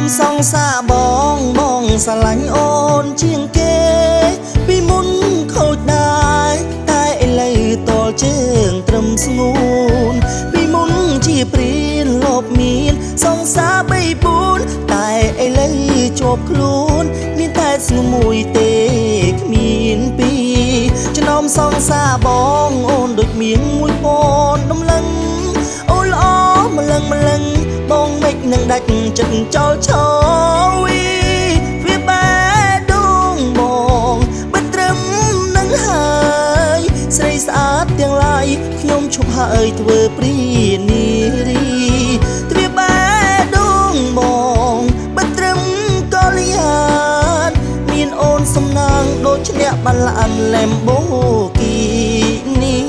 សងសាបងស្រឡាញ់អូនជាងគេពីមុនខូចដែរតែឥឡូវតល់ជើងត្រឹមស្ងួនពីមុនជាព្រានលបមានសងសា3 4តែឥឡូវជាប់ខ្លួនមានតែស្ងួនមួយទេគ្មានពីរចំណោមសងសាបងអូនដូចមានមួយពនដំឡឹងអូនល្អម្លឹងបងមិននឹងដាច់ចិត្តចោលឆោវីវាបែដងបងបិទត្រឹមនឹងហើយស្រីស្អាតទាំងឡាយខ្ញុំឈប់ហើយធ្វើព្រានារីទ្វាបែដងបងបិទត្រឹមកលយានមានអូនសំណាងដូចឈ្នះបានឡានឡែមបូគីនេះ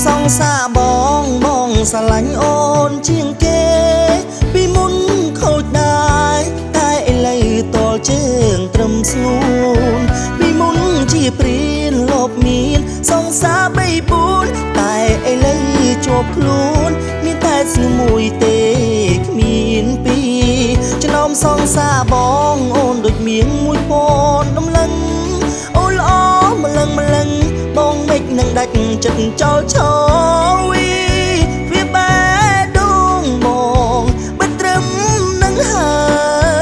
សងសាបងស្រឡាញ់អូនជាងគេពីមុនខូចដែរតែឥឡូវតល់ជើងត្រឹមស្ងួនពីមុនជាព្រានលបមានសងសា3 4តែឥឡូវជាប់ខ្លួនមានតែស្ងួនមួយទេគ្មានពីរចំណោមសងសាបងអូនដូចមានមួយពនដំឡឹងអូនល្អម្លឹងបងមិននឹងដាច់ចិត្តចោលឆោវីវាបែដងបងបិទត្រឹមនឹងហើ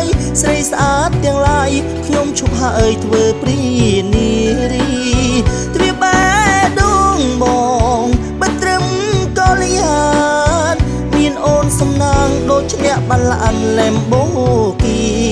យស្រីស្អាតទាំងឡាយខ្ញុំឈប់ហើយធ្វើព្រានារីទ្វាបែដងបងបិទត្រឹមកលយានមានអូនសំណាងដូចឈ្នះបានឡានឡែមបូគី